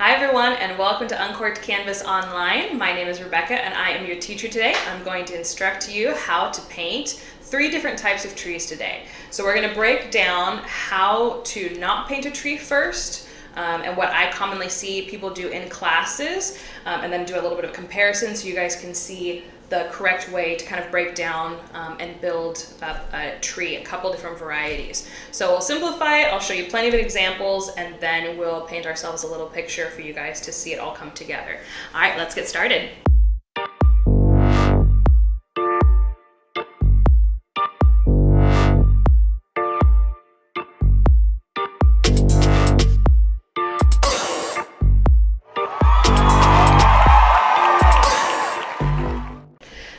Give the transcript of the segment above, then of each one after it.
Hi everyone, and welcome to Uncorked Canvas Online. My name is Rebecca and I am your teacher today. I'm going to instruct you how to paint 3 different types of trees today. So we're going to break down how to not paint a tree first, and what I commonly see people do in classes, and then do a little bit of comparison so you guys can see the correct way to kind of break down and build up a tree, a couple different varieties. So we'll simplify it, I'll show you plenty of examples, and then we'll paint ourselves a little picture for you guys to see it all come together. All right, let's get started.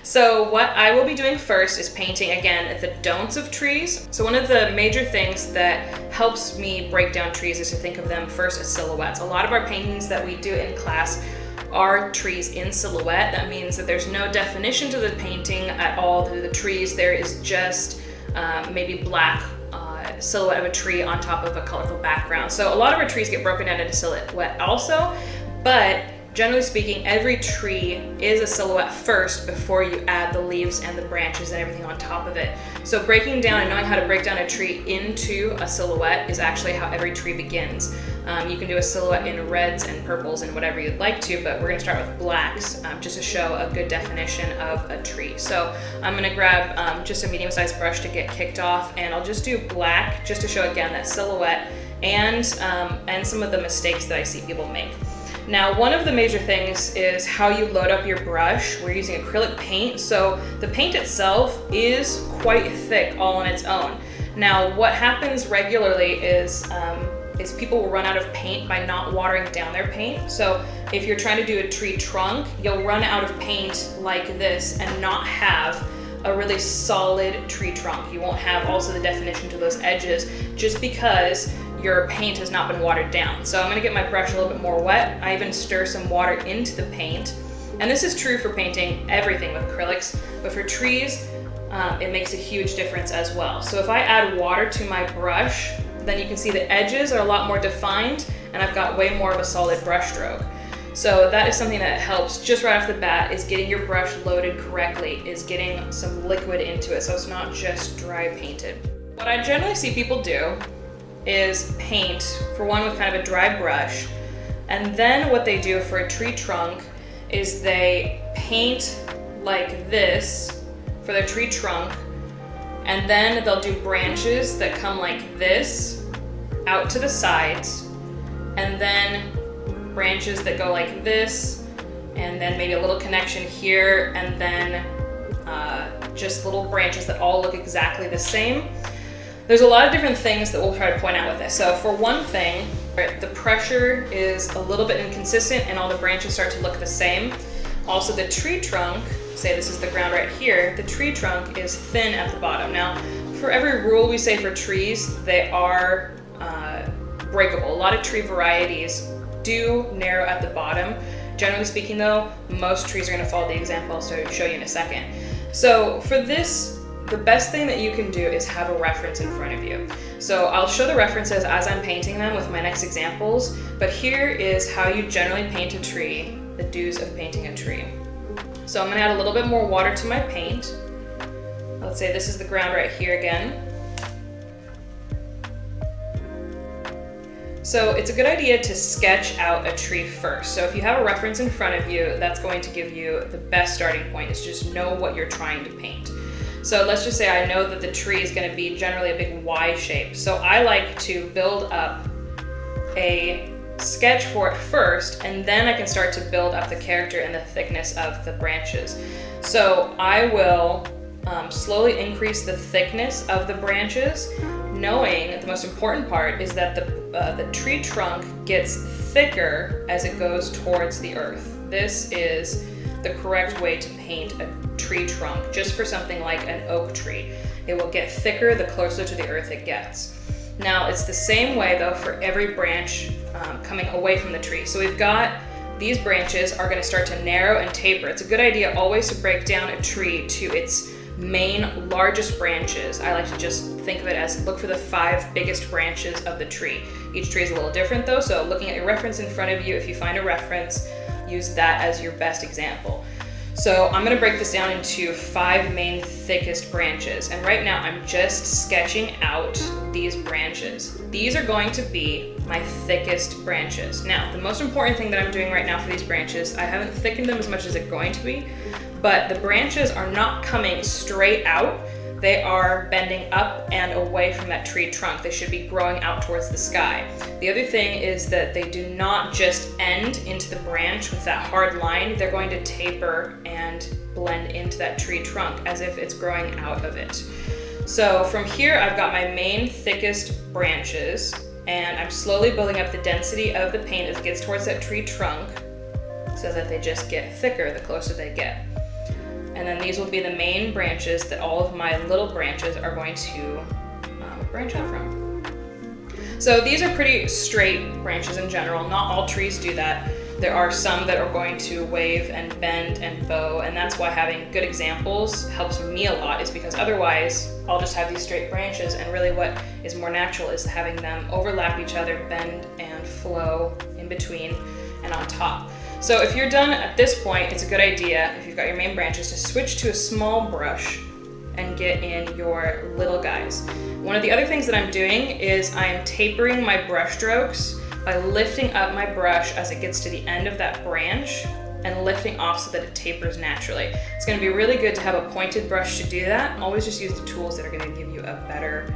So what I will be doing first is painting, again, the don'ts of trees. So one of the major things that helps me break down trees is to think of them first as silhouettes. A lot of our paintings that we do in class are trees in silhouette. That means that there's no definition to the painting at all to the trees. There is just maybe black silhouette of a tree on top of a colorful background. So a lot of our trees get broken down into silhouette also, but generally speaking, every tree is a silhouette first before you add the leaves and the branches and everything on top of it. So breaking down and knowing how to break down a tree into a silhouette is actually how every tree begins. You can do a silhouette in reds and purples and whatever you'd like to, but we're going to start with blacks just to show a good definition of a tree. So I'm going to grab just a medium-sized brush to get kicked off, and I'll just do black just to show again that silhouette and some of the mistakes that I see people make. Now, one of the major things is how you load up your brush. We're using acrylic paint, so the paint itself is quite thick all on its own. Now, what happens regularly is people will run out of paint by not watering down their paint. So if you're trying to do a tree trunk, you'll run out of paint like this and not have a really solid tree trunk. You won't have also the definition to those edges just because your paint has not been watered down. So I'm gonna get my brush a little bit more wet. I even stir some water into the paint. And this is true for painting everything with acrylics, but for trees, it makes a huge difference as well. So if I add water to my brush, then you can see the edges are a lot more defined and I've got way more of a solid brush stroke. So that is something that helps just right off the bat, is getting your brush loaded correctly, is getting some liquid into it so it's not just dry painted. What I generally see people do is paint, for one, with kind of a dry brush, and then what they do for a tree trunk is they paint like this for their tree trunk, and then they'll do branches that come like this out to the sides, and then branches that go like this, and then maybe a little connection here, and then just little branches that all look exactly the same. There's a lot of different things that we'll try to point out with this. So for one thing, the pressure is a little bit inconsistent and all the branches start to look the same. Also, the tree trunk, say this is the ground right here, the tree trunk is thin at the bottom. Now, for every rule we say for trees, they are breakable. A lot of tree varieties do narrow at the bottom. Generally speaking though, most trees are going to follow the example I'll show you in a second. So for this, the best thing that you can do is have a reference in front of you. So I'll show the references as I'm painting them with my next examples, but here is how you generally paint a tree, the do's of painting a tree. So I'm going to add a little bit more water to my paint. Let's say this is the ground right here again. So it's a good idea to sketch out a tree first. So if you have a reference in front of you, that's going to give you the best starting point, is just know what you're trying to paint. So let's just say I know that the tree is going to be generally a big Y shape. So I like to build up a sketch for it first, and then I can start to build up the character and the thickness of the branches. So I will slowly increase the thickness of the branches, knowing the most important part is that the tree trunk gets thicker as it goes towards the earth. This is the correct way to paint a tree trunk. Just for something like an oak tree, it will get thicker the closer to the earth it gets. Now it's the same way though for every branch coming away from the tree. So we've got these branches are going to start to narrow and taper. It's a good idea always to break down a tree to its main largest branches. I like to just think of it as look for the 5 biggest branches of the tree. Each tree is a little different though, so looking at your reference in front of you, if you find a reference, use that as your best example. So I'm gonna break this down into 5 main thickest branches. And right now I'm just sketching out these branches. These are going to be my thickest branches. Now, the most important thing that I'm doing right now for these branches, I haven't thickened them as much as they're going to be, but the branches are not coming straight out. They are bending up and away from that tree trunk. They should be growing out towards the sky. The other thing is that they do not just end into the branch with that hard line. They're going to taper and blend into that tree trunk as if it's growing out of it. So from here, I've got my main thickest branches, and I'm slowly building up the density of the paint as it gets towards that tree trunk so that they just get thicker the closer they get. And then these will be the main branches that all of my little branches are going to branch out from. So these are pretty straight branches in general. Not all trees do that. There are some that are going to wave and bend and bow, and that's why having good examples helps me a lot, is because otherwise I'll just have these straight branches, and really what is more natural is having them overlap each other, bend and flow in between and on top. So if you're done at this point, it's a good idea, if you've got your main branches, to switch to a small brush and get in your little guys. One of the other things that I'm doing is I'm tapering my brush strokes by lifting up my brush as it gets to the end of that branch and lifting off so that it tapers naturally. It's going to be really good to have a pointed brush to do that. Always just use the tools that are going to give you a better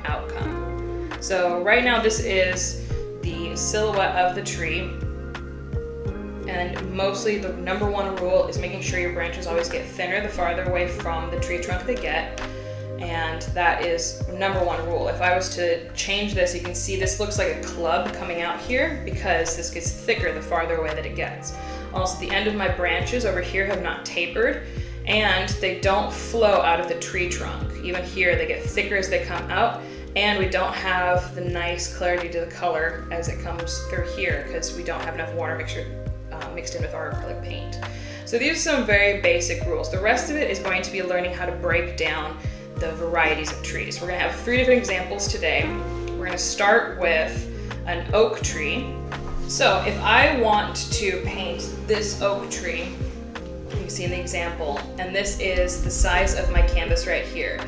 outcome. So right now this is the silhouette of the tree. And mostly the number 1 rule is making sure your branches always get thinner the farther away from the tree trunk they get. And that is number 1 rule. If I was to change this, you can see this looks like a club coming out here because this gets thicker the farther away that it gets. Also, the end of my branches over here have not tapered, and they don't flow out of the tree trunk. Even here, they get thicker as they come out, and we don't have the nice clarity to the color as it comes through here because we don't have enough water mixed in with our acrylic paint. So these are some very basic rules. The rest of it is going to be learning how to break down the varieties of trees. We're going to have 3 different examples today. We're going to start with an oak tree. So if I want to paint this oak tree, you can see in the example, and this is the size of my canvas right here.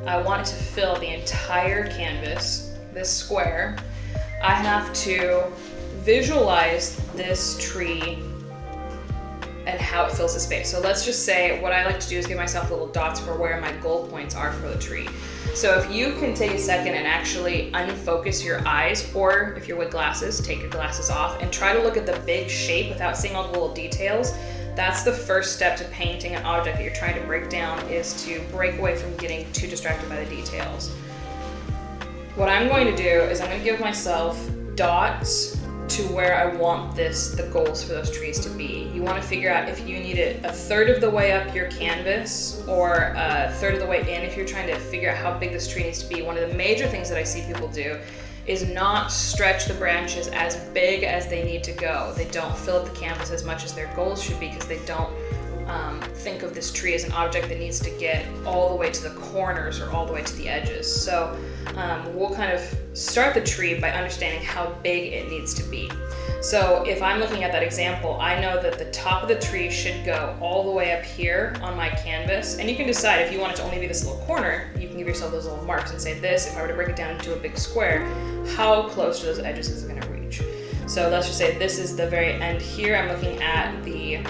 I want it to fill the entire canvas, this square. I have to visualize this tree and how it fills the space. So let's just say what I like to do is give myself little dots for where my goal points are for the tree. So if you can take a second and actually unfocus your eyes, or if you're with glasses, take your glasses off and try to look at the big shape without seeing all the little details. That's the first step to painting an object that you're trying to break down, is to break away from getting too distracted by the details. What I'm going to do is I'm going to give myself dots to where I want the goals for those trees to be. You want to figure out if you need it a third of the way up your canvas or a third of the way in if you're trying to figure out how big this tree needs to be. One of the major things that I see people do is not stretch the branches as big as they need to go. They don't fill up the canvas as much as their goals should be because they don't think of this tree as an object that needs to get all the way to the corners or all the way to the edges. So we'll kind of start the tree by understanding how big it needs to be. So if I'm looking at that example, I know that the top of the tree should go all the way up here on my canvas. And you can decide if you want it to only be this little corner, you can give yourself those little marks and say this, if I were to break it down into a big square, how close to those edges is it going to reach? So let's just say this is the very end here. I'm looking at the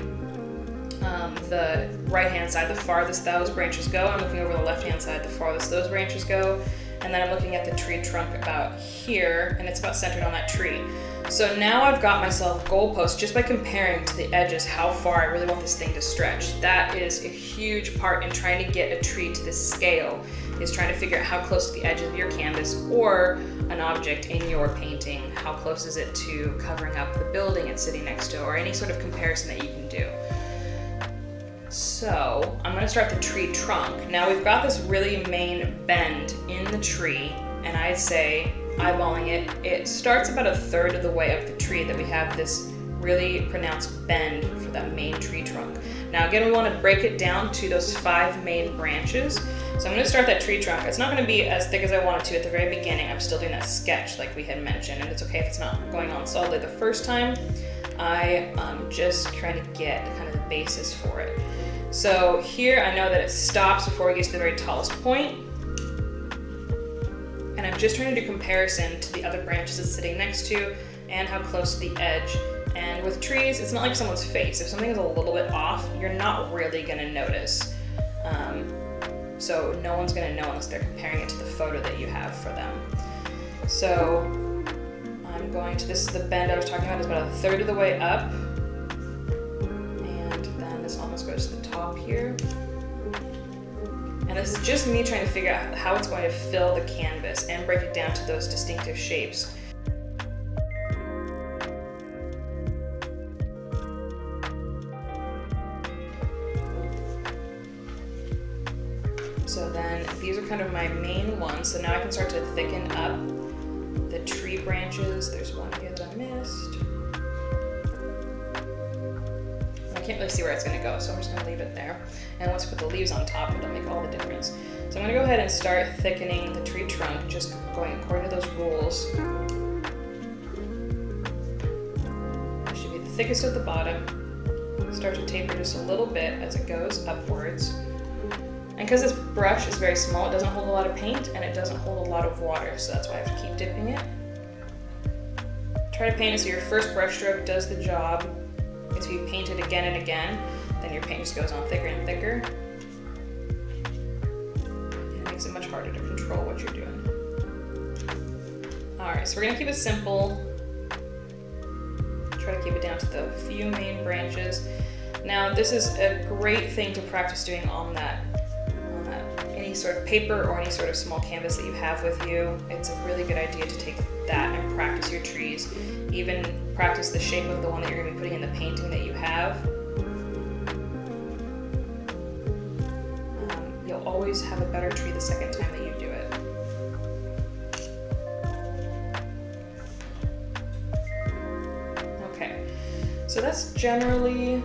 right-hand side, the farthest those branches go. I'm looking over the left-hand side, the farthest those branches go. And then I'm looking at the tree trunk about here, and it's about centered on that tree. So now I've got myself goalposts just by comparing to the edges how far I really want this thing to stretch. That is a huge part in trying to get a tree to this scale, is trying to figure out how close to the edge of your canvas or an object in your painting, how close is it to covering up the building it's sitting next to, or any sort of comparison that you can do. So I'm going to start the tree trunk. Now we've got this really main bend in the tree, and I'd say, eyeballing it, it starts about a third of the way up the tree that we have this really pronounced bend for that main tree trunk. Now again, we want to break it down to those 5 main branches. So I'm going to start that tree trunk. It's not going to be as thick as I want it to at the very beginning. I'm still doing that sketch like we had mentioned, and it's okay if it's not going on solidly the first time. I'm just trying to get kind of the basis for it. So here I know that it stops before it gets to the very tallest point. And I'm just trying to do comparison to the other branches it's sitting next to and how close to the edge. And with trees, it's not like someone's face. If something is a little bit off, you're not really gonna notice. So no one's gonna know unless they're comparing it to the photo that you have for them. So I'm going to, this is the bend I was talking about, is about 1/3 of the way up. And then this almost goes to the top here. And this is just me trying to figure out how it's going to fill the canvas and break it down to those distinctive shapes. So then these are kind of my main ones. So now I can start to thicken up the tree branches. There's one here that I missed. I can't really see where it's gonna go, so I'm just gonna leave it there. And once I put the leaves on top, it'll make all the difference. So I'm gonna go ahead and start thickening the tree trunk, just going according to those rules. It should be the thickest at the bottom. Start to taper just a little bit as it goes upwards. And because this brush is very small, it doesn't hold a lot of paint and it doesn't hold a lot of water, so that's why I have to keep dipping it. Try to paint it so your first brush stroke does the job. If you paint it again and again, then your paint just goes on thicker and thicker. And it makes it much harder to control what you're doing. Alright, so we're gonna keep it simple. Try to keep it down to the few main branches. Now this is a great thing to practice doing on that any sort of paper or any sort of small canvas that you have with you. It's a really good idea to take that and practice your trees. Even practice the shape of the one that you're going to be putting in the painting that you have. You'll always have a better tree the second time that you do it. Okay, so that's generally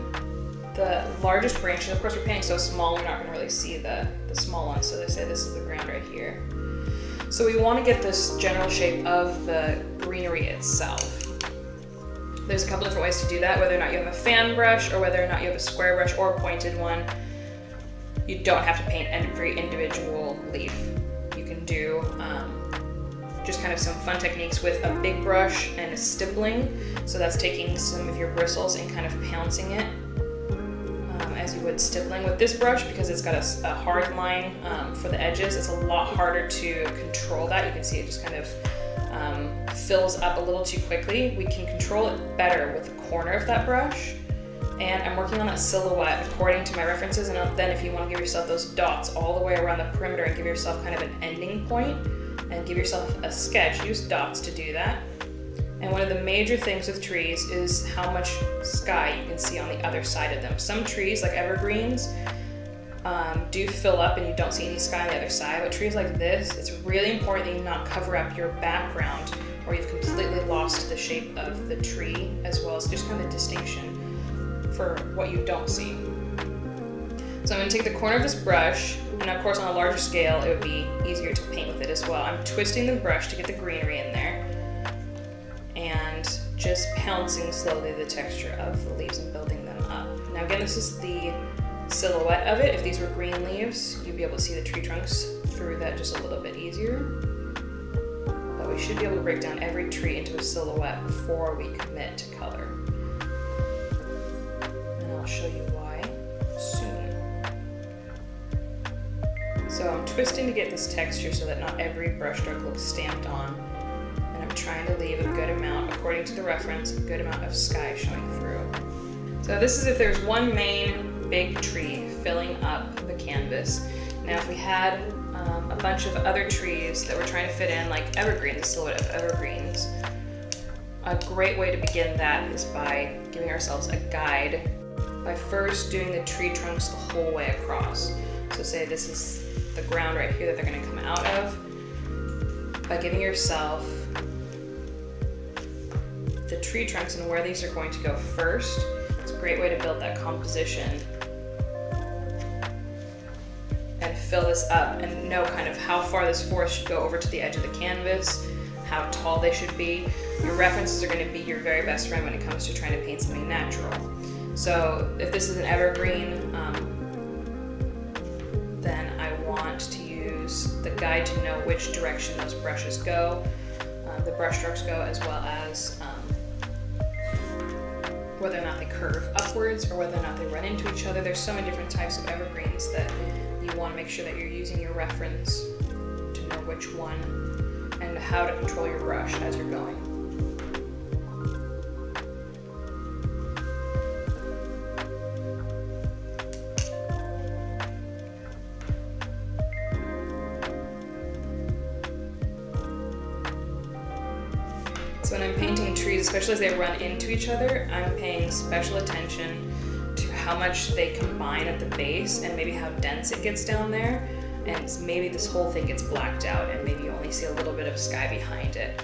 the largest branches. Of course, we're painting so small, we're not going to really see the small ones. So they say this is the ground right here. So we want to get this general shape of the greenery itself. There's a couple different ways to do that, whether or not you have a fan brush or whether or not you have a square brush or a pointed one. You don't have to paint every individual leaf. You can do just kind of some fun techniques with a big brush and a stippling. So that's taking some of your bristles and kind of pouncing it as you would stippling. With this brush, because it's got a hard line for the edges, it's a lot harder to control that. You can see it just kind of fills up a little too quickly. We can control it better with the corner of that brush. And I'm working on that silhouette according to my references, and then if you want to give yourself those dots all the way around the perimeter and give yourself kind of an ending point and give yourself a sketch, use dots to do that. And one of the major things with trees is how much sky you can see on the other side of them. Some trees, like evergreens, do fill up and you don't see any sky on the other side, but trees like this, it's really important that you not cover up your background or you've completely lost the shape of the tree, as well as just kind of distinction for what you don't see. So I'm going to take the corner of this brush, and of course on a larger scale it would be easier to paint with it as well. I'm twisting the brush to get the greenery in there and just pouncing slowly the texture of the leaves and building them up. Now again, this is the silhouette of it. If these were green leaves, you'd be able to see the tree trunks through that just a little bit easier. But we should be able to break down every tree into a silhouette before we commit to color. And I'll show you why soon. So I'm twisting to get this texture so that not every brushstroke looks stamped on. And I'm trying to leave a good amount, according to the reference, a good amount of sky showing through. So this is if there's one main big tree filling up the canvas. Now if we had a bunch of other trees that we're trying to fit in, like evergreens, the silhouette of evergreens, a great way to begin that is by giving ourselves a guide by first doing the tree trunks the whole way across. So say this is the ground right here that they're going to come out of. By giving yourself the tree trunks and where these are going to go first. It's a great way to build that composition and fill this up and know kind of how far this forest should go over to the edge of the canvas, how tall they should be. Your references are going to be your very best friend when it comes to trying to paint something natural. So if this is an evergreen, then I want to use the guide to know which direction those brushes go, the brush strokes go, as well as whether or not they curve upwards or whether or not they run into each other. There's so many different types of evergreens that you want to make sure that you're using your reference to know which one and how to control your brush as you're going. So when I'm painting trees, especially as they run into each other, I'm paying special attention to how much they combine at the base and maybe how dense it gets down there. And maybe this whole thing gets blacked out and maybe you only see a little bit of sky behind it.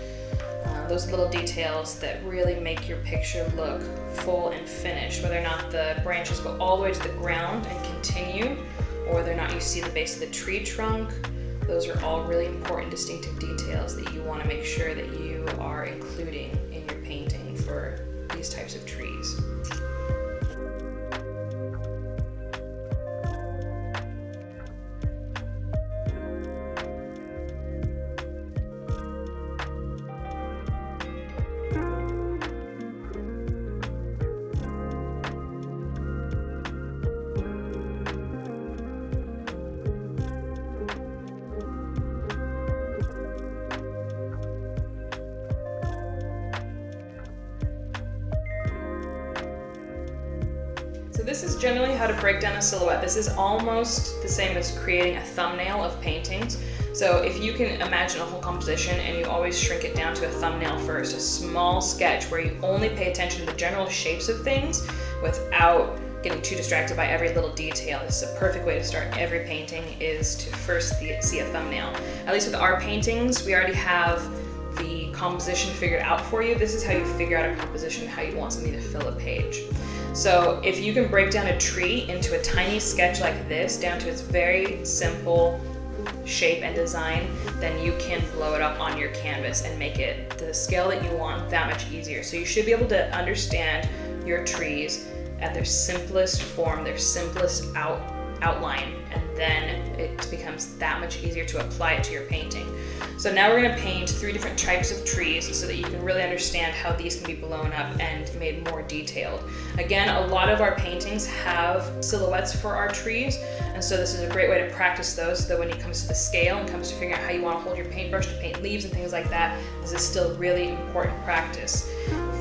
Those little details that really make your picture look full and finished, whether or not the branches go all the way to the ground and continue, or whether or not you see the base of the tree trunk. Those are all really important distinctive details that you want to make sure that you are including in your painting for these types of trees. So this is generally how to break down a silhouette. This is almost the same as creating a thumbnail of paintings. So if you can imagine a whole composition and you always shrink it down to a thumbnail first, a small sketch where you only pay attention to the general shapes of things without getting too distracted by every little detail. This is a perfect way to start every painting, is to first see a thumbnail. At least with our paintings, we already have the composition figured out for you. This is how you figure out a composition, how you want something to fill a page. So if you can break down a tree into a tiny sketch like this, down to its very simple shape and design, then you can blow it up on your canvas and make it the scale that you want that much easier. So you should be able to understand your trees at their simplest form, their simplest outline, and then it becomes that much easier to apply it to your painting. So now we're going to paint 3 different types of trees so that you can really understand how these can be blown up and made more detailed. Again, a lot of our paintings have silhouettes for our trees, and so this is a great way to practice those so that when it comes to the scale and comes to figuring out how you want to hold your paintbrush to paint leaves and things like that, this is still really important practice.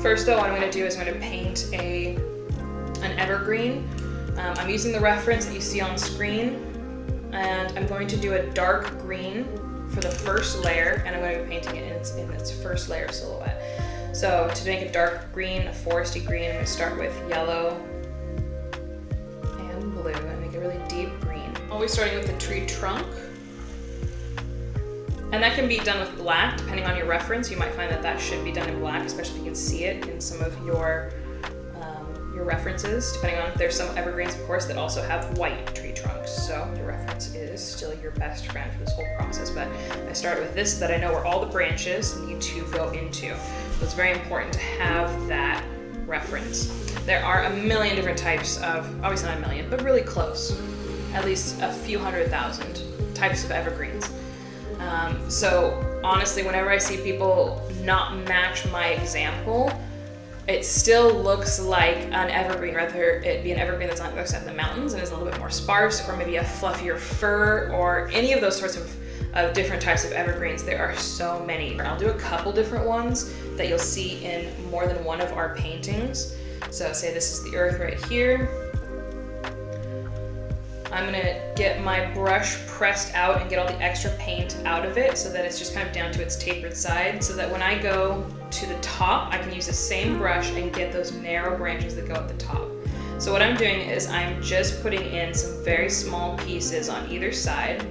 First though, what I'm going to do is I'm going to paint an evergreen. I'm using the reference that you see on screen, and I'm going to do a dark green for the first layer, and I'm going to be painting it in its first layer silhouette. So to make a dark green, a foresty green, I'm going to start with yellow and blue and make a really deep green. Always starting with the tree trunk. And that can be done with black, depending on your reference. You might find that that should be done in black, especially if you can see it in some of your references, depending on, there's some evergreens, of course, that also have white tree trunks. So your reference is still your best friend for this whole process. But I started with this so that I know where all the branches need to go into. So it's very important to have that reference. There are a million different types of, obviously not a million, but really close, at least a few 100,000 types of evergreens. So honestly, whenever I see people not match my example, it still looks like an evergreen, rather it be an evergreen that's on the other side of the mountains and is a little bit more sparse, or maybe a fluffier fir, or any of those sorts of different types of evergreens. There are so many. I'll do a couple different ones that you'll see in more than one of our paintings. So say this is the earth right here. I'm gonna get my brush pressed out and get all the extra paint out of it so that it's just kind of down to its tapered side, so that when I go to the top, I can use the same brush and get those narrow branches that go at the top. So what I'm doing is I'm just putting in some very small pieces on either side,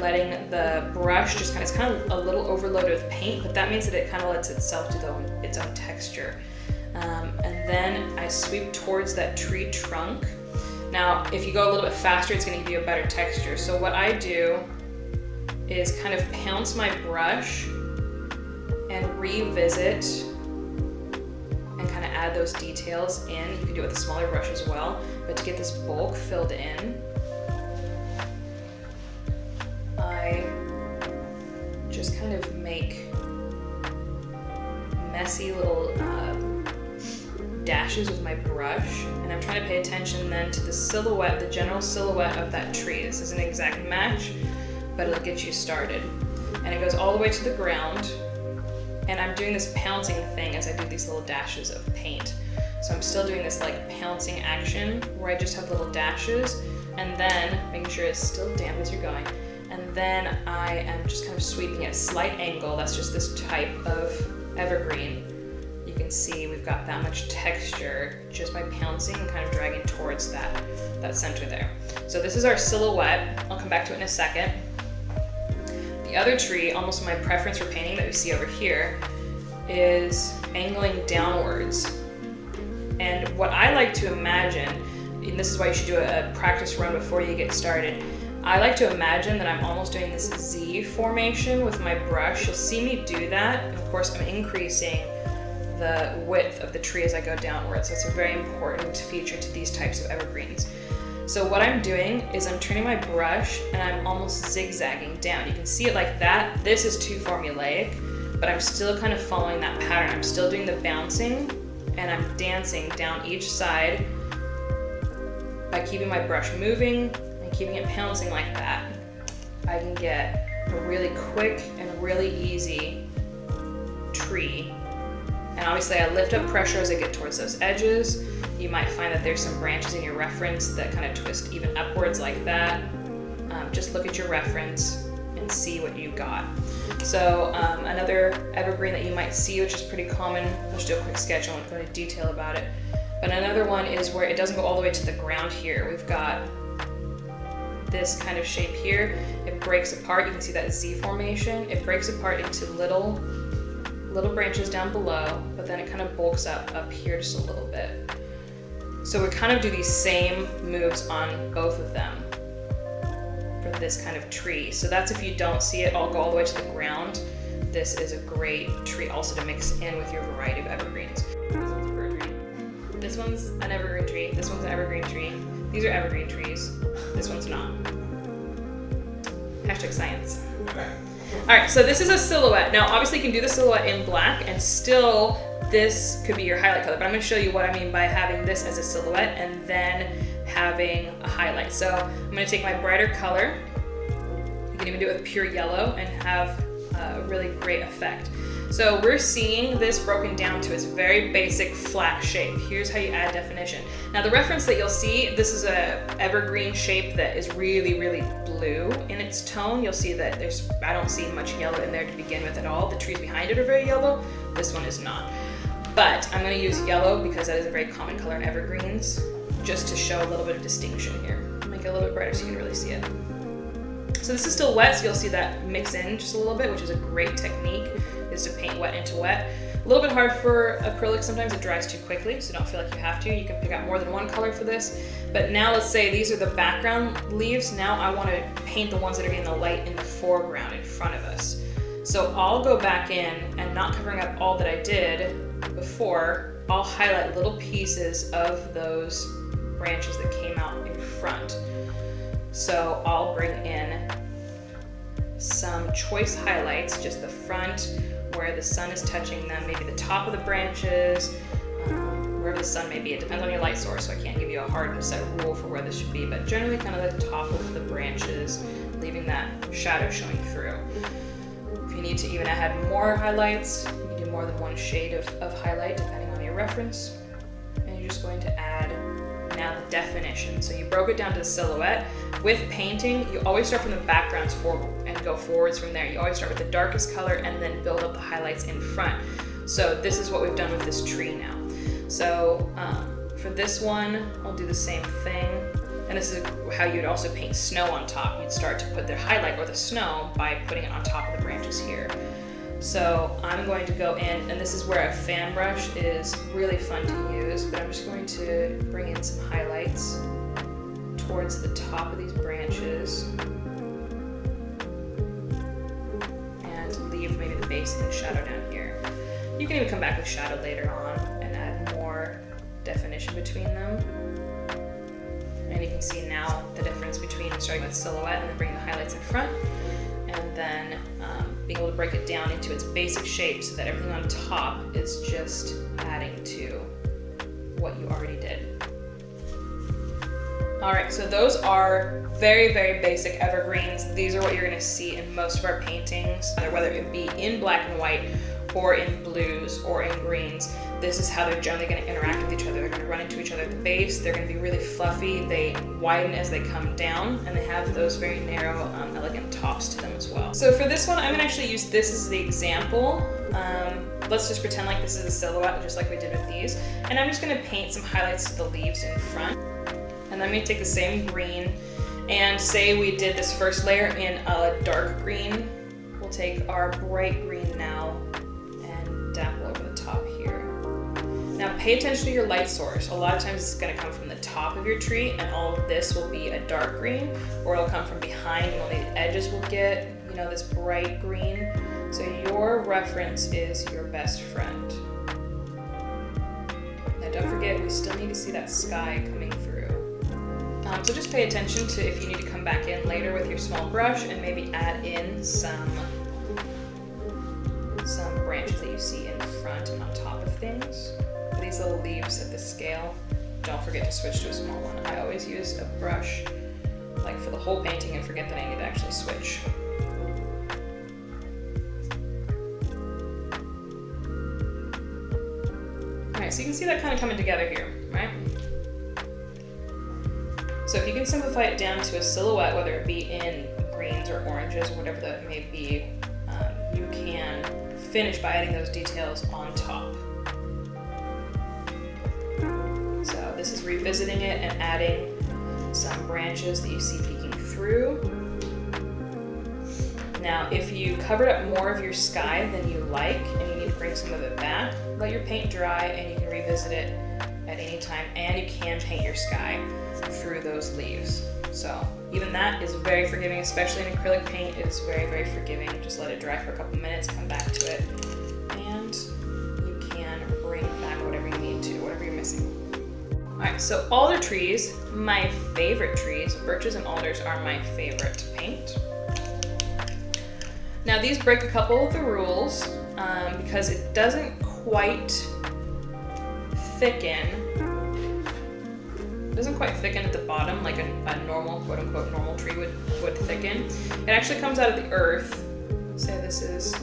letting the brush just it's kind of a little overloaded with paint, but that means that it kind of lets itself do its own texture. And then I sweep towards that tree trunk. Now, if you go a little bit faster, it's going to give you a better texture. So what I do is kind of pounce my brush and revisit and kind of add those details in. You can do it with a smaller brush as well, but to get this bulk filled in, I just kind of make messy little dashes with my brush, and I'm trying to pay attention then to the silhouette, the general silhouette of that tree. This isn't an exact match, but it'll get you started. And it goes all the way to the ground, and I'm doing this pouncing thing as I do these little dashes of paint. So I'm still doing this like pouncing action where I just have little dashes, and then making sure it's still damp as you're going. And then I am just kind of sweeping at a slight angle. That's just this type of evergreen. You can see we've got that much texture just by pouncing and kind of dragging towards that center there. So this is our silhouette. I'll come back to it in a second. The other tree, almost my preference for painting that we see over here, is angling downwards. And what I like to imagine, and this is why you should do a practice run before you get started, I like to imagine that I'm almost doing this Z formation with my brush. You'll see me do that, and of course I'm increasing the width of the tree as I go downwards. That's a very important feature to these types of evergreens. So what I'm doing is I'm turning my brush and I'm almost zigzagging down. You can see it like that. This is too formulaic, but I'm still kind of following that pattern. I'm still doing the bouncing and I'm dancing down each side by keeping my brush moving and keeping it pouncing like that. I can get a really quick and really easy tree. And obviously I lift up pressure as I get towards those edges. You might find that there's some branches in your reference that kind of twist even upwards like that. Just look at your reference and see what you got. So another evergreen that you might see, which is pretty common, I'll just do a quick sketch, I won't go into detail about it. But another one is where it doesn't go all the way to the ground here. We've got this kind of shape here. It breaks apart, you can see that Z formation. It breaks apart into little branches down below, but then it kind of bulks up here just a little bit. So we kind of do these same moves on both of them for this kind of tree. So that's if you don't see it all go all the way to the ground. This is a great tree also to mix in with your variety of evergreens. This one's a bird tree. This one's an evergreen tree. This one's an evergreen tree. These are evergreen trees. This one's not. Hashtag science. All right, so this is a silhouette. Now, obviously you can do the silhouette in black and still this could be your highlight color, but I'm gonna show you what I mean by having this as a silhouette and then having a highlight. So I'm gonna take my brighter color. You can even do it with pure yellow and have a really great effect. So we're seeing this broken down to its very basic flat shape. Here's how you add definition. Now the reference that you'll see, this is a evergreen shape that is really, really blue in its tone. You'll see that I don't see much yellow in there to begin with at all. The trees behind it are very yellow. This one is not. But I'm gonna use yellow because that is a very common color in evergreens, just to show a little bit of distinction here. Make it a little bit brighter so you can really see it. So this is still wet, so you'll see that mix in just a little bit, which is a great technique, is to paint wet into wet. A little bit hard for acrylic, sometimes it dries too quickly, so don't feel like you have to. You can pick out more than one color for this. But now let's say these are the background leaves. Now I want to paint the ones that are getting the light in the foreground in front of us. So I'll go back in and not covering up all that I did before, I'll highlight little pieces of those branches that came out in front. So I'll bring in some choice highlights, just the front where the sun is touching them, maybe the top of the branches, wherever the sun may be. It depends on your light source, so I can't give you a hard and set rule for where this should be, but generally kind of the top of the branches, leaving that shadow showing through. If you need to even add more highlights, you can do more than one shade of highlight depending on your reference. And you're just going to add now the definition. So you broke it down to the silhouette. With painting, you always start from the backgrounds forward and go forwards from there. You always start with the darkest color and then build up the highlights in front. So this is what we've done with this tree now. So for this one, I'll do the same thing. And this is how you'd also paint snow on top. You'd start to put the highlight or the snow by putting it on top of the branches here. So I'm going to go in, and this is where a fan brush is really fun to use, but I'm just going to bring in some highlights towards the top of these branches and leave maybe the base in the shadow down here. You can even come back with shadow later on and add more definition between them. And you can see now the difference between starting with silhouette and then bringing the highlights in front, and then being able to break it down into its basic shape so that everything on top is just adding to what you already did. All right, so those are very, very basic evergreens. These are what you're gonna see in most of our paintings, whether it be in black and white or in blues or in greens. This is how they're generally gonna interact with each other. They're gonna run into each other at the base. They're gonna be really fluffy. They widen as they come down, and they have those very narrow, elegant tops to them as well. So for this one, I'm gonna actually use this as the example. Let's just pretend like this is a silhouette, just like we did with these. And I'm just gonna paint some highlights to the leaves in front. And then we take the same green, and say we did this first layer in a dark green. We'll take our bright green now and dabble over the top here. Now pay attention to your light source. A lot of times it's gonna come from the top of your tree, and all of this will be a dark green, or it'll come from behind, and only the edges will get, you know, this bright green. So your reference is your best friend. Now don't forget, we still need to see that sky coming through. So just pay attention to if you need to come back in later with your small brush and maybe add in some branches that you see in front and on top of things. For these little leaves at this scale, don't forget to switch to a small one. I always use a brush like for the whole painting and forget that I need to actually switch. Alright, so you can see that kind of coming together here, right? So if you can simplify it down to a silhouette, whether it be in greens or oranges or whatever that may be, you can finish by adding those details on top. So this is revisiting it and adding some branches that you see peeking through. Now, if you covered up more of your sky than you like and you need to bring some of it back, let your paint dry and you can revisit it at any time, and you can paint your sky through those leaves. So even that is very forgiving, especially in acrylic paint. It's very, very forgiving. Just let it dry for a couple minutes, come back to it, and you can bring back whatever you need to, whatever you're missing. All right, so alder trees, my favorite trees, birches and alders are my favorite to paint. Now these break a couple of the rules because it doesn't quite thicken. It doesn't quite thicken at the bottom like a normal, quote unquote, normal tree would thicken. It actually comes out of the earth. Say this is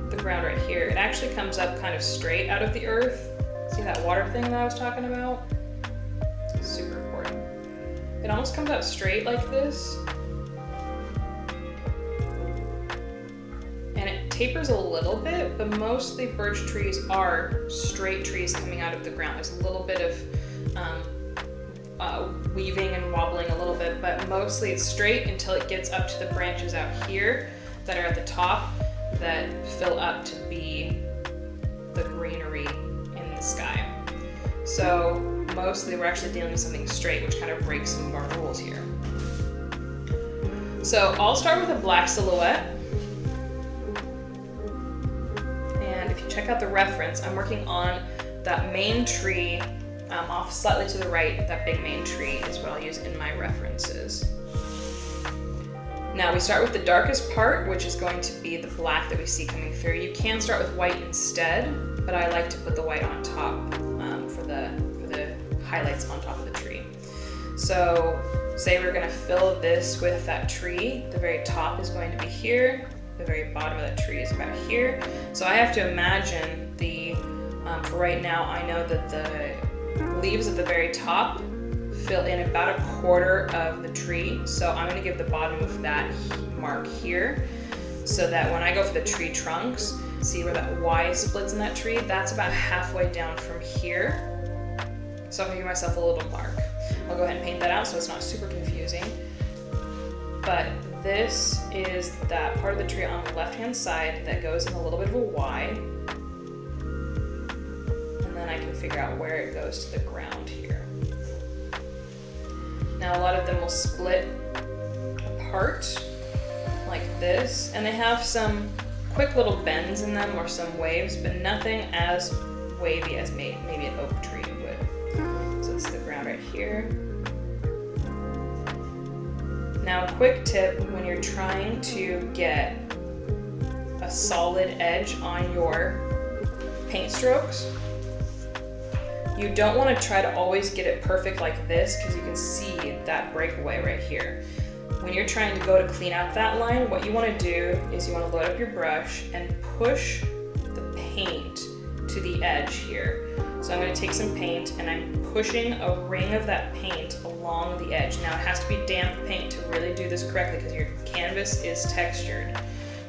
the ground right here. It actually comes up kind of straight out of the earth. See that water thing that I was talking about? It's super important. It almost comes out straight like this. And it tapers a little bit, but mostly birch trees are straight trees coming out of the ground. There's a little bit of weaving and wobbling a little bit, but mostly it's straight until it gets up to the branches out here that are at the top that fill up to be the greenery in the sky. So mostly we're actually dealing with something straight, which kind of breaks some of our rules here. So I'll start with a black silhouette. And if you check out the reference, I'm working on that main tree off slightly to the right. That big main tree is what I'll use in my references. Now we start with the darkest part, which is going to be the black that we see coming through. You can start with white instead, but I like to put the white on top for the highlights on top of the tree. So say we're going to fill this with that tree. The very top is going to be here. The very bottom of that tree is about here. So I have to imagine for right now, I know that the leaves at the very top fill in about a quarter of the tree. So I'm going to give the bottom of that mark here so that when I go for the tree trunks, see where that Y splits in that tree? That's about halfway down from here. So I'm going to give myself a little mark. I'll go ahead and paint that out so it's not super confusing. But this is that part of the tree on the left-hand side that goes in a little bit of a Y. And then I can figure out where it goes to the ground here. Now a lot of them will split apart like this, and they have some quick little bends in them or some waves, but nothing as wavy as maybe an oak tree would. So it's the ground right here. Now, a quick tip when you're trying to get a solid edge on your paint strokes, you don't want to try to always get it perfect like this, because you can see that breakaway right here. When you're trying to go to clean out that line, what you want to do is you want to load up your brush and push the paint to the edge here. So I'm going to take some paint and I'm pushing a ring of that paint along the edge. Now it has to be damp paint to really do this correctly, because your canvas is textured.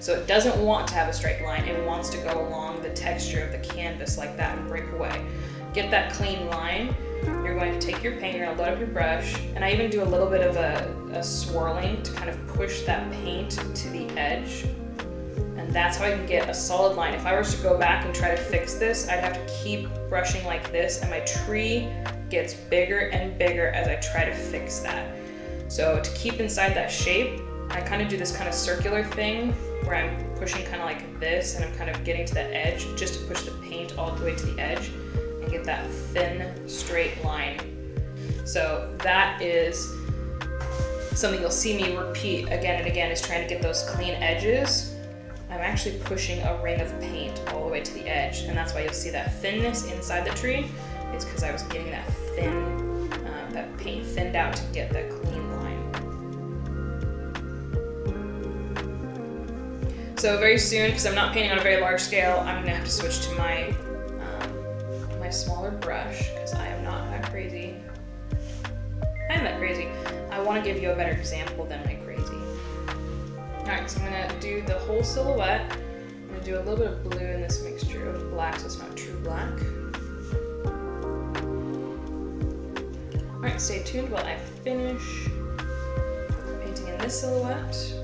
So it doesn't want to have a straight line, it wants to go along the texture of the canvas like that and break away. Get that clean line. You're going to take your paint, you're going to load up your brush, and I even do a little bit of a swirling to kind of push that paint to the edge. And that's how I can get a solid line. If I was to go back and try to fix this, I'd have to keep brushing like this, and my tree gets bigger and bigger as I try to fix that. So to keep inside that shape, I kind of do this kind of circular thing where I'm pushing kind of like this, and I'm kind of getting to the edge just to push the paint all the way to the edge and get that thin, straight line. So that is something you'll see me repeat again and again, is trying to get those clean edges. I'm actually pushing a ring of paint all the way to the edge, and that's why you'll see that thinness inside the tree. It's because I was getting that thin, that paint thinned out to get that clean line. So very soon, because I'm not painting on a very large scale, I'm gonna have to switch to my my smaller brush, because I am not that crazy. I am that crazy. I want to give you a better example than my crazy. Alright, so I'm going to do the whole silhouette. I'm going to do a little bit of blue in this mixture of black, so it's not true black. Alright, stay tuned while I finish painting in this silhouette.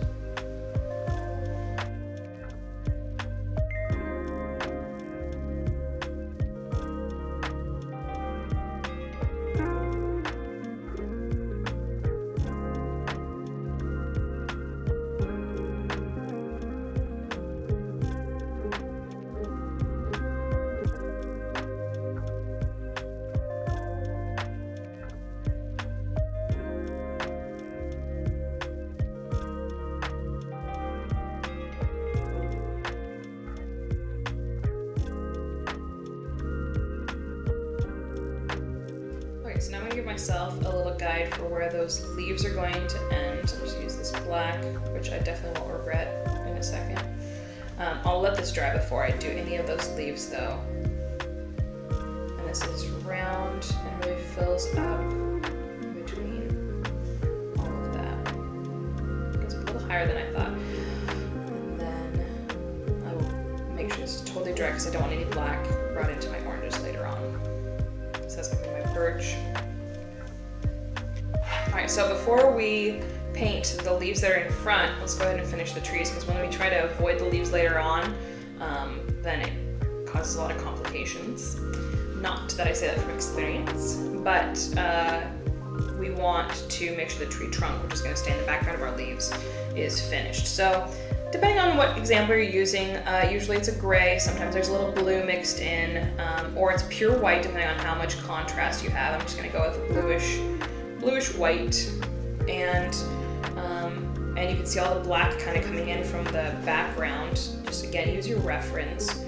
So now I'm going to give myself a little guide for where those leaves are going to end. I'll just use this black, which I definitely won't regret in a second. I'll let this dry before I do any of those leaves though. And this is round and really fills up in between all of that. It's a little higher than I thought. And then I will make sure this is totally dry, because I don't want any black brought into my oranges later on. So that's going to be my birch. Alright, so before we paint the leaves that are in front, let's go ahead and finish the trees, because when we try to avoid the leaves later on, then it causes a lot of complications. Not that I say that from experience, but we want to make sure the tree trunk, which is going to stay in the background of our leaves, is finished. So depending on what example you're using, usually it's a gray, sometimes there's a little blue mixed in, or it's pure white depending on how much contrast you have. I'm just going to go with a bluish white, and you can see all the black kind of coming in from the background. Just again, use your reference,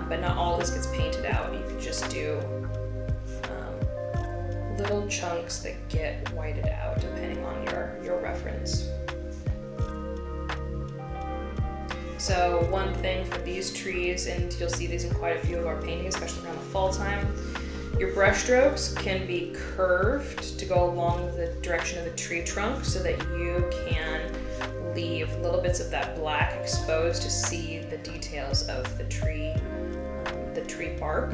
but not all of this gets painted out. You can just do little chunks that get whited out depending on your reference. So one thing for these trees, and you'll see these in quite a few of our paintings, especially around the fall time, your brush strokes can be curved to go along the direction of the tree trunk so that you can leave little bits of that black exposed to see the details of the tree bark.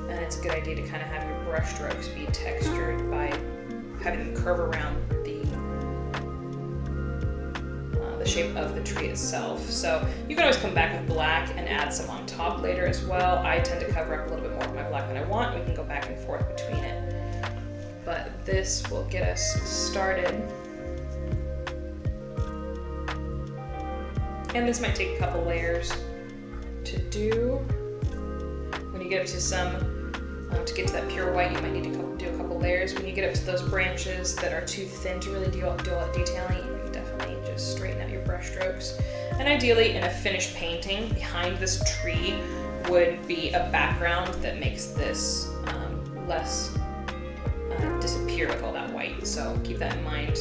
And it's it's a good idea to kind of have your brush strokes be textured by having them curve around the shape of the tree itself. So you can always come back with black and add some on top later as well. I tend to cover up a little bit more of my black than I want. We can go back and forth between it. But this will get us started. And this might take a couple layers to do. When you get up to to get to that pure white, you might need to do a couple layers. When you get up to those branches that are too thin to really do all detailing, you can definitely just straighten out your brush strokes. And ideally, in a finished painting, behind this tree would be a background that makes this less disappear with all that white. So keep that in mind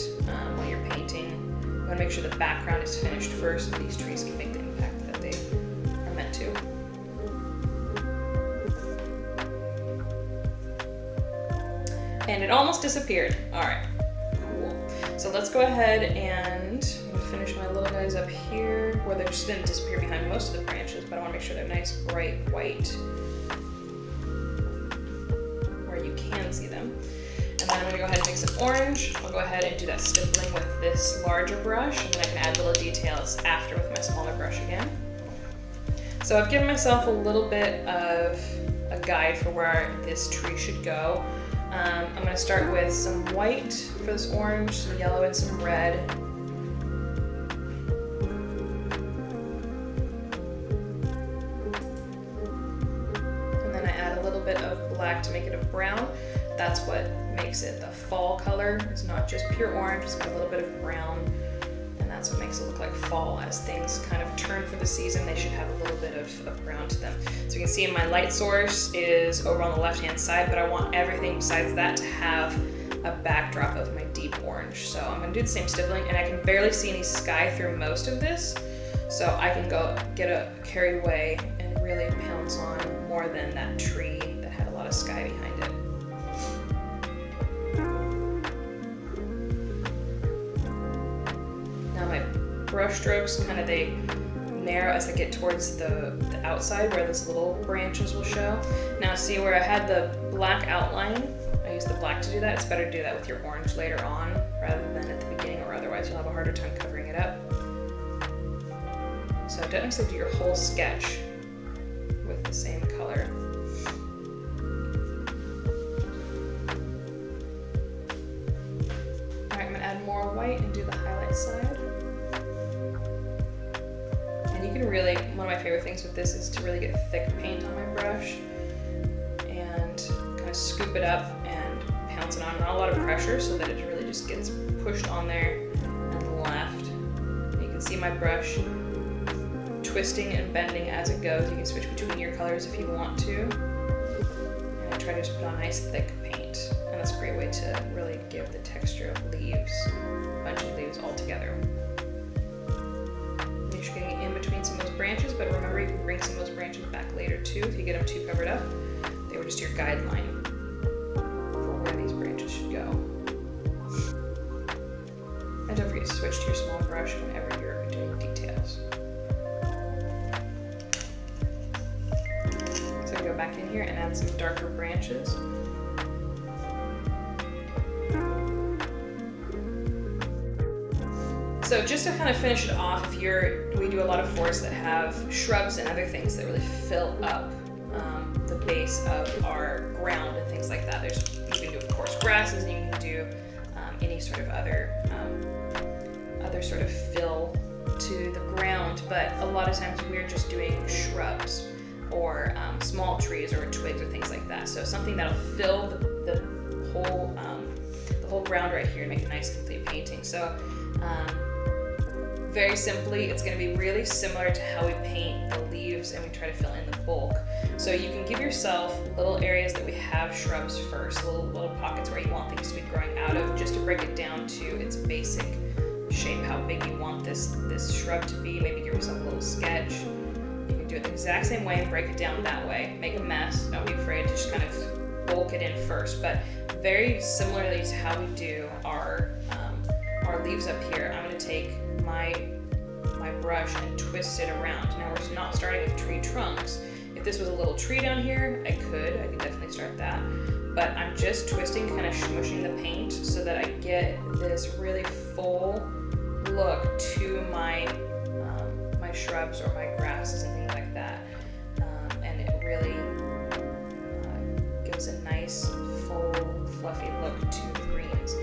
when you're painting. You want to make sure the background is finished first, so these trees can make the impact that they are meant to. And it almost disappeared. All right, cool. So let's go ahead and I'm gonna finish my little guys up here where they just didn't disappear behind most of the branches, but I wanna make sure they're nice, bright white where you can see them. And then I'm gonna go ahead and make some orange. I'll go ahead and do that stippling with this larger brush, and then I can add little details after with my smaller brush again. So I've given myself a little bit of a guide for where this tree should go. I'm going to start with some white for this orange, some yellow, and some red. And then I add a little bit of black to make it a brown. That's what makes it the fall color. It's not just pure orange, it's got a little bit of brown. And that's what makes it look like fall. As things kind of turn for the season, they should have a little bit of brown to them. So you can see my light source is over on the left-hand side, but I want everything besides that to have a backdrop of my deep orange. So I'm gonna do the same stippling, and I can barely see any sky through most of this. So I can go get carried away and really pounce on more than that tree that had a lot of sky behind it. Brush strokes they narrow as they get towards the outside where those little branches will show. Now see where I had the black outline, I used the black to do that. It's better to do that with your orange later on rather than at the beginning, or otherwise you'll have a harder time covering it up. So don't necessarily do your whole sketch with the same color. Alright, I'm gonna add more white and do the highlight side. You can really, one of my favorite things with this is to really get thick paint on my brush and kind of scoop it up and pounce it on. Not a lot of pressure so that it really just gets pushed on there and left. You can see my brush twisting and bending as it goes. You can switch between your colors if you want to. And I try to just put on nice thick paint. And that's a great way to really give the texture of leaves, a bunch of leaves all together. Getting in between some of those branches, but remember you can bring some of those branches back later too if you get them too covered up. They were just your guideline for where these branches should go. And don't forget to switch to your small brush whenever you're doing details. So I go back in here and add some darker branches. So just to kind of finish it off, we do a lot of forests that have shrubs and other things that really fill up the base of our ground and things like that. You can do, of course, grasses, and you can do any sort of other sort of fill to the ground. But a lot of times we're just doing shrubs or small trees or twigs or things like that. So something that'll fill the whole ground right here and make a nice complete painting. So. Very simply, it's going to be really similar to how we paint the leaves and we try to fill in the bulk. So you can give yourself little areas that we have shrubs first, little pockets where you want things to be growing out of, just to break it down to its basic shape, how big you want this shrub to be. Maybe give yourself a little sketch. You can do it the exact same way and break it down that way. Make a mess, don't be afraid to just kind of bulk it in first. But very similarly to how we do our leaves up here, I'm going to take my brush and twist it around. Now we're not starting with tree trunks. If this was a little tree down here, I could definitely start but I'm just twisting, kind of smushing the paint so that I get this really full look to my my shrubs or my grasses and things like that, and it really gives a nice full fluffy look to the greens.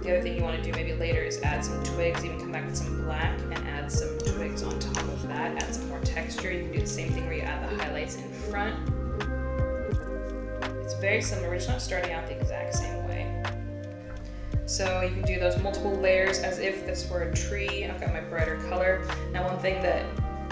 The other thing you want to do maybe later is add some twigs, even come back with some black and add some twigs on top of that, add some more texture. You can do the same thing where you add the highlights in front. It's very similar, we're just not starting out the exact same way. So you can do those multiple layers as if this were a tree. I've got my brighter color. Now one thing that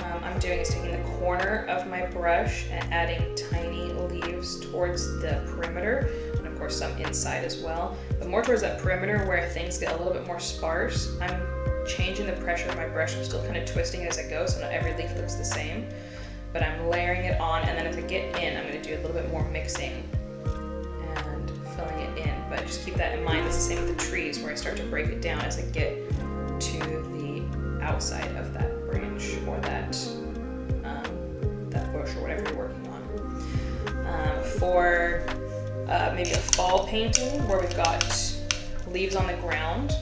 I'm doing is taking the corner of my brush and adding tiny leaves towards the perimeter, and of course some inside as well, but more towards that perimeter where things get a little bit more sparse. I'm changing the pressure of my brush. I'm still kind of twisting it as I go, so not every leaf looks the same, but I'm layering it on, and then as I get in, I'm going to do a little bit more mixing and filling it in, but just keep that in mind. It's the same with the trees, where I start to break it down as I get to the outside of that branch or that bush or whatever you're working on. For maybe a fall painting where we've got leaves on the ground,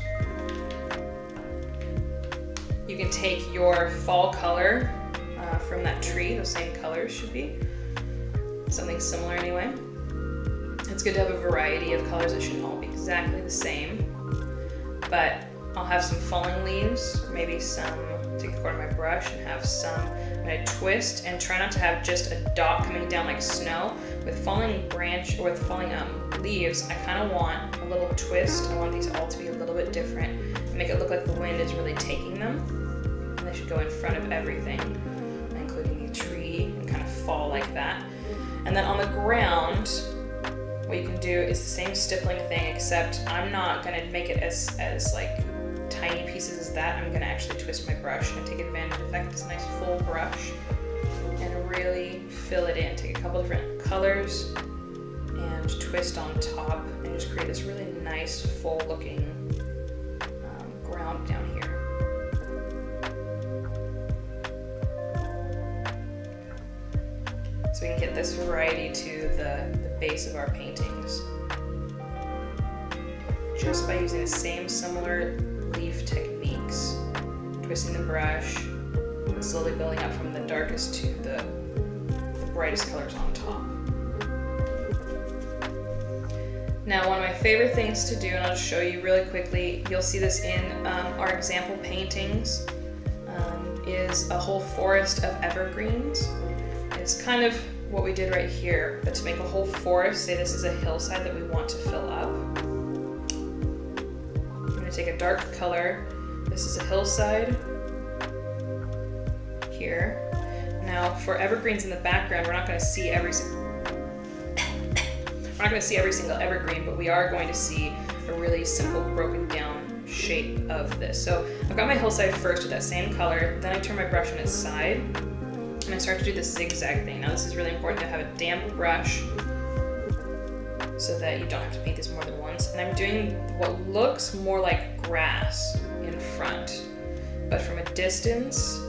you can take your fall color from that tree. Those same colors should be something similar anyway. It's good to have a variety of colors. It shouldn't all be exactly the same, but I'll have some falling leaves, maybe some, take the corner of my brush and have some, I'm going to twist and try not to have just a dot coming down like snow. With falling branch or with falling leaves, I kind of want a little twist. I want these all to be a little bit different and make it look like the wind is really taking them. And they should go in front of everything, including the tree, and kind of fall like that. And then on the ground, what you can do is the same stippling thing, except I'm not going to make it as like tiny pieces as that. I'm going to actually twist my brush and take advantage of the fact that it's a nice full brush and really fill it in. Take a couple different colors and twist on top and just create this really nice full looking ground down here. So we can get this variety to the base of our paintings just by using the same similar leaf techniques, twisting the brush and slowly building up from the darkest to the brightest colors on top. Now, one of my favorite things to do, and I'll just show you really quickly, you'll see this in our example paintings, is a whole forest of evergreens. It's kind of what we did right here, but to make a whole forest, say this is a hillside that we want to fill up. I'm going to take a dark color. This is a hillside here. Now for evergreens in the background, we're not going to see every single evergreen, but we are going to see a really simple broken down shape of this. So I've got my hillside first with that same color, then I turn my brush on its side, and I start to do this zigzag thing. Now this is really important to have a damp brush so that you don't have to paint this more than once. And I'm doing what looks more like grass in front, but from a distance,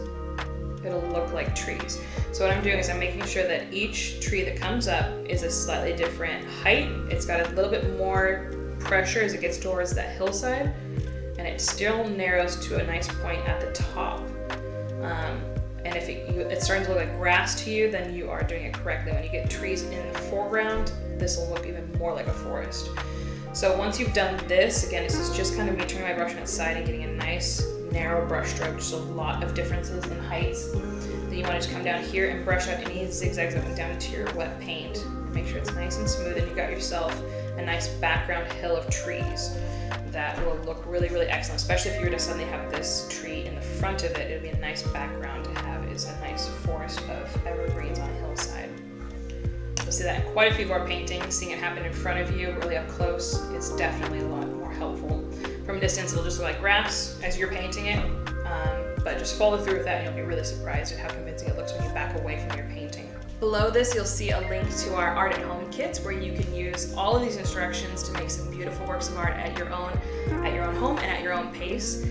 it'll look like trees. So what I'm doing is I'm making sure that each tree that comes up is a slightly different height. It's got a little bit more pressure as it gets towards that hillside, and it still narrows to a nice point at the top. And if it's starting to look like grass to you, then you are doing it correctly. When you get trees in the foreground, this will look even more like a forest. So once you've done this, again, this is just kind of me turning my brush on its side and getting a nice narrow brush stroke, just a lot of differences in heights. Then you want to just come down here and brush out any zigzags that went down into your wet paint. Make sure it's nice and smooth, and you've got yourself a nice background hill of trees that will look really, really excellent, especially if you were to suddenly have this tree in the front of it. It would be a nice background to have is a nice forest of evergreens on a hillside. You'll see that in quite a few of our paintings. Seeing it happen in front of you, really up close, is definitely a lot more helpful. From a distance, it'll just look like grass as you're painting it, but just follow through with that and you'll be really surprised at how convincing it looks when you back away from your painting. Below this, you'll see a link to our Art at Home kits where you can use all of these instructions to make some beautiful works of art at your own home and at your own pace.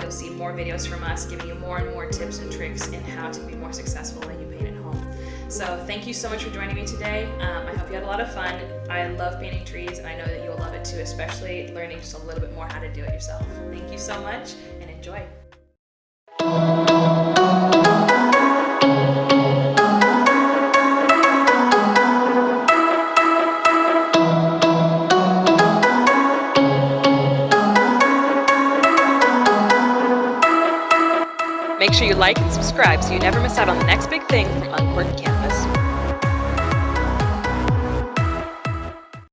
You'll see more videos from us giving you more and more tips and tricks in how to be more successful when you paint at home. So thank you so much for joining me today. I hope you had a lot of fun. I love painting trees, and I know that you will love it too, especially learning just a little bit more how to do it yourself. Thank you so much, and enjoy. Make sure you like and subscribe so you never miss out on the next big thing from Uncorked Canvas.